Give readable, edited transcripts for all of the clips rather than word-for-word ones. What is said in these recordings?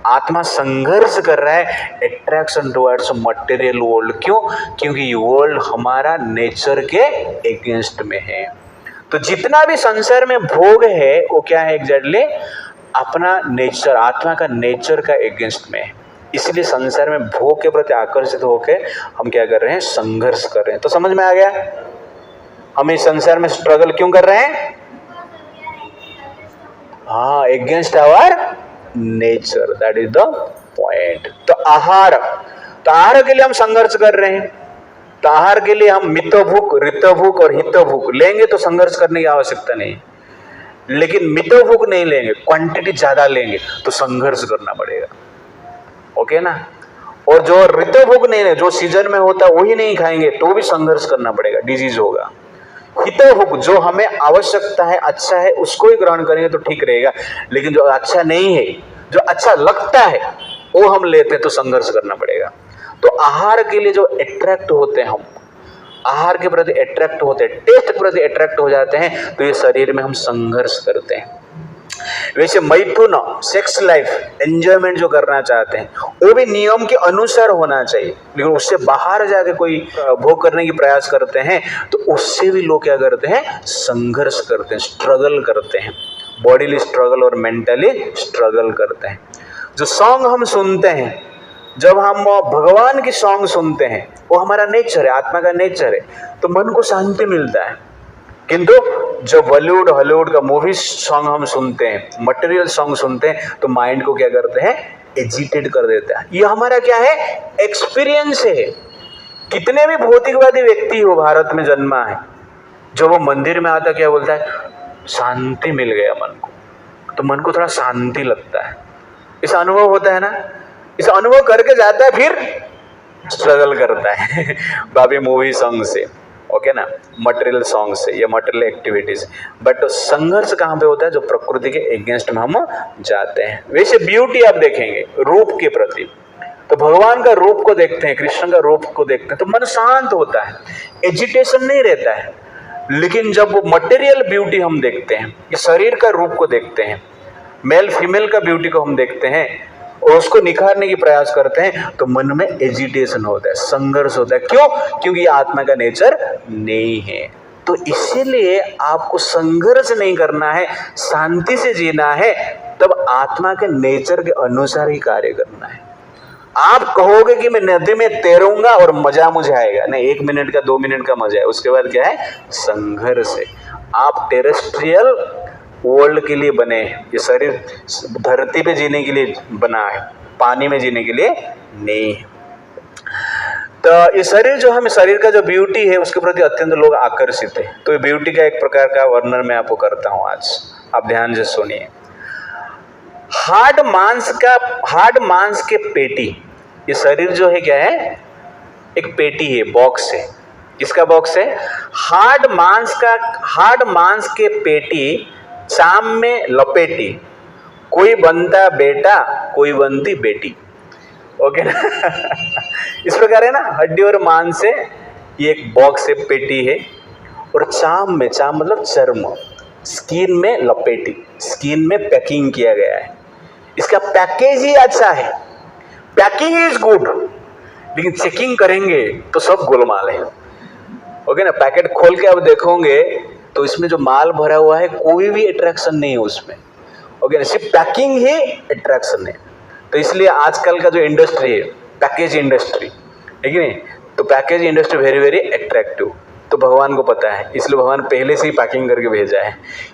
आत्मा संघर्ष कर रहा है अट्रैक्शन टुवर्ड्स मटेरियल वर्ल्ड। क्यों? क्योंकि ये वर्ल्ड हमारा नेचर के अगेंस्ट में है। तो जितना भी संसार में भोग है वो क्या है? एग्जैक्टली अपना नेचर, आत्मा का नेचर का अगेंस्ट में है। इसलिए संसार में भोग के प्रति आकर्षित होकर हम क्या कर रहे हैं? संघर्ष कर रहे हैं। तो समझ में आ गया हम इस संसार में स्ट्रगल क्यों कर रहे हैं? हाँ, against our nature, that is the point. तो आहार के लिए हम संघर्ष कर रहे हैं। तो आहार के लिए हम मितभुक, ऋतभुक और हितभुक लेंगे तो संघर्ष करने की आवश्यकता नहीं। लेकिन मितभुक नहीं लेंगे, क्वांटिटी ज्यादा लेंगे तो संघर्ष करना पड़ेगा। ओके ना? और जो ऋतभुक नहीं है, जो सीजन में होता है वही नहीं खाएंगे तो भी संघर्ष करना पड़ेगा, डिजीज होगा। हितभुक, जो हमें आवश्यकता है, अच्छा है, उसको ही ग्रहण करेंगे तो ठीक रहेगा। लेकिन जो अच्छा नहीं है, जो अच्छा लगता है वो हम लेते हैं तो संघर्ष करना पड़ेगा। तो आहार के लिए जो अट्रैक्ट होते हैं, हम आहार के प्रति अट्रैक्ट होते हैं, टेस्ट के प्रति अट्रैक्ट हो जाते हैं, तो ये शरीर में हम संघर्ष करते हैं। वैसे मैथुन, सेक्स लाइफ, एंजॉयमेंट जो करना चाहते हैं वो भी नियम के अनुसार होना चाहिए। लेकिन उससे बाहर जाके कोई भोग करने की प्रयास करते हैं तो उससे भी लोग क्या करते हैं? संघर्ष करते हैं, स्ट्रगल करते हैं, बॉडीली स्ट्रगल और मेंटली स्ट्रगल करते हैं। जो सॉन्ग हम सुनते हैं, जब हम भगवान की सॉन्ग सुनते हैं, वो हमारा नेचर है, आत्मा का नेचर है, तो मन को शांति मिलता है। किंतु जब बॉलीवुड हॉलीवुड का मूवी सॉन्ग हम सुनते हैं, मटेरियल सॉन्ग सुनते हैं, तो माइंड को क्या करते हैं? एजिटेट कर देता है। ये हमारा क्या है? एक्सपीरियंस है। कितने भी भौतिकवादी व्यक्ति हो भारत में जन्मा है, जब वो मंदिर में आता क्या बोलता है? शांति मिल गया मन को। तो मन को थोड़ा शांति लगता है, इस अनुभव होता है ना। इस अनुभव करके जाता है, फिर स्ट्रगल करता है बाबी मूवी सॉन्ग से, ओके ना, मटेरियल सॉन्ग से या मटेरियल एक्टिविटीज। बट संघर्ष कहाँ पे होता है? जो प्रकृति के अगेंस्ट में हम जाते हैं। वैसे ब्यूटी आप देखेंगे रूप के प्रति, तो भगवान का रूप को देखते हैं, कृष्ण का रूप को देखते हैं तो मन शांत होता है, एजिटेशन नहीं रहता है। लेकिन जब वो मटेरियल ब्यूटी हम देखते हैं, ये शरीर का रूप को देखते हैं, मेल फीमेल का ब्यूटी को हम देखते हैं और उसको निखारने की प्रयास करते हैं, तो मन में एजिटेशन होता है, संघर्ष होता है। क्यों? क्योंकि ये आत्मा का नेचर नहीं है। तो इसीलिए आपको संघर्ष नहीं करना है, शांति से जीना है, तब आत्मा के नेचर के अनुसार ही कार्य करना है। आप कहोगे कि मैं नदी में तैरूंगा और मजा मुझे आएगा, नहीं, 1 मिनट का 2 मिनट का मजा है, उसके बाद क्या है? संघर्ष है। आप टेरेस्ट्रियल वर्ल्ड के लिए बने हैं, ये शरीर धरती पे जीने के लिए बना है, पानी में जीने के लिए नहीं है। तो ये शरीर जो है, शरीर का जो ब्यूटी है उसके प्रति अत्यंत लोग आकर्षित है। तो ये ब्यूटी का एक प्रकार का वर्णन मैं आपको करता हूँ आज, आप ध्यान से सुनिए। हार्ड मांस के पेटी, ये शरीर जो है क्या है? एक पेटी है, बॉक्स है। किसका बॉक्स है? हार्ड मांस के पेटी चाम में लपेटी, कोई बनता बेटा कोई बनती बेटी। ओके ना इस प्रकार है ना, हड्डी और मांस से ये एक बॉक्स है, पेटी है, और चाम मतलब चर्म, स्किन में लपेटी, स्किन में पैकिंग किया गया है। इसका पैकेज ही अच्छा है, पैकिंग इज गुड, लेकिन चेकिंग करेंगे तो सब गोलमाल है। ओके ना, पैकेट खोल के अब देखोगे तो इसमें जो माल भरा हुआ है कोई भी अट्रैक्शन नहीं है उसमें। ओके ना, सिर्फ पैकिंग ही अट्रैक्शन है। तो इसलिए आजकल का जो इंडस्ट्री है, पैकेज इंडस्ट्री है कि नहीं, तो package industry very very attractive. तो भगवान को पता है, इसलिए भगवान पहले से ही पैकिंग करके भेजा है।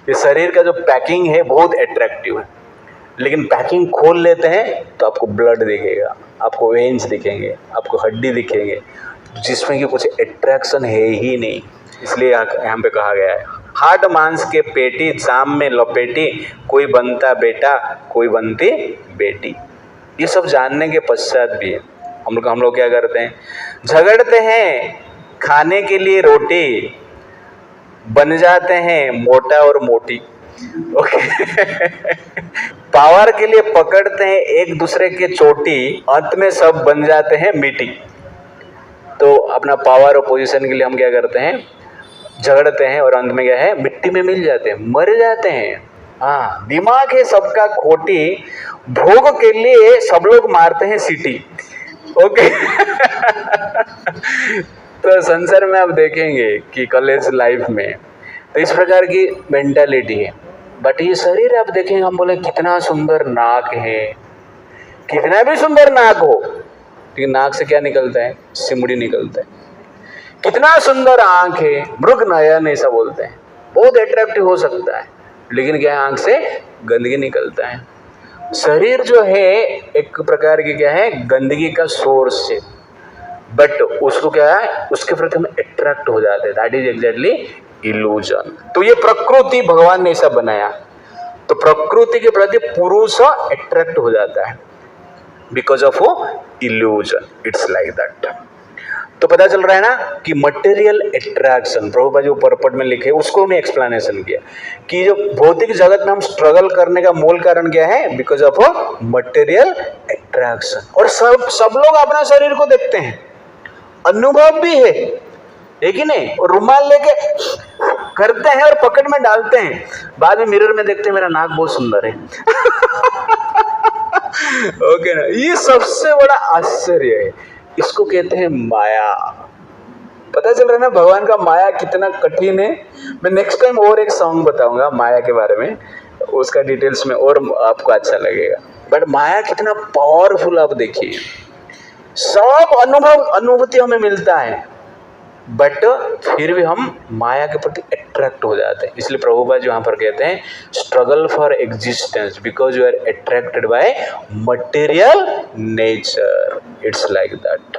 ये शरीर का जो पैकिंग है बहुत अट्रैक्टिव है, लेकिन पैकिंग खोल लेते हैं तो आपको ब्लड दिखेगा, आपको वेन्स दिखेंगे, आपको हड्डी दिखेंगे, जिसमें कि कुछ अट्रैक्शन है ही नहीं। इसलिए यहाँ पे कहा गया है, हार्ड मांस के पेटी चाम में लपेटी, कोई बनता बेटा कोई बनती बेटी। ये सब जानने के पश्चात भी हम लोग क्या करते हैं? झगड़ते हैं खाने के लिए रोटी, बन जाते हैं मोटा और मोटी। ओके पावर के लिए पकड़ते हैं एक दूसरे के चोटी, अंत में सब बन जाते हैं मिट्टी। तो अपना पावर और पोजीशन के लिए हम क्या करते हैं? झगड़ते हैं और अंत में क्या है? मिट्टी में मिल जाते हैं, मर जाते हैं। हाँ, दिमाग है सबका खोटी, भोग के लिए सब लोग मारते हैं सीटी। ओके। तो संसार में आप देखेंगे कि कॉलेज लाइफ में तो इस प्रकार की मेंटालिटी है। बट ये शरीर आप देखेंगे, हम बोले कितना सुंदर नाक है, कितना भी सुंदर नाक हो, लेकिन नाक से क्या निकलता है? सिमड़ी निकलता है। कितना सुंदर आंख है, मृग नयन ऐसा बोलते हैं, बहुत अट्रैक्टिव हो सकता है, लेकिन क्या आंख से गंदगी निकलता है। शरीर जो है एक प्रकार की क्या है, गंदगी का सोर्स है, बट उसको क्या है, उसके प्रति हम अट्रैक्ट हो जाते हैं। That is exactly illusion. तो ये प्रकृति भगवान ने ऐसा बनाया, तो प्रकृति के प्रति पुरुष अट्रैक्ट हो जाता है because of illusion. It's like that. तो पता चल रहा है ना कि मटेरियल अट्रैक्शन, प्रभुपाद जो परपट में लिखे उसको मैं एक्सप्लेनेशन किया कि जो भौतिक जगत में हम स्ट्रगल करने का मूल कारण क्या है, बिकॉज ऑफ मटेरियल अट्रैक्शन। और सब लोग अपना शरीर को देखते हैं, अनुभव भी है कि नहीं? और रुमाल लेके करते हैं और पॉकेट में डालते हैं, बाद में मिरर में देखते हैं मेरा नाक बहुत सुंदर है। ओके ना, ये सबसे बड़ा आश्चर्य है, इसको कहते हैं माया। पता चल रहा है ना भगवान का माया कितना कठिन है। मैं नेक्स्ट टाइम और एक सॉन्ग बताऊंगा माया के बारे में, उसका डिटेल्स में और आपको अच्छा लगेगा। बट माया कितना पावरफुल आप देखिए, सब अनुभूति हमें मिलता है, बट फिर भी हम माया के प्रति अट्रैक्ट हो जाते हैं। इसलिए प्रभुपाद यहाँ पर कहते हैं struggle for existence because you are attracted by material nature. It's like that.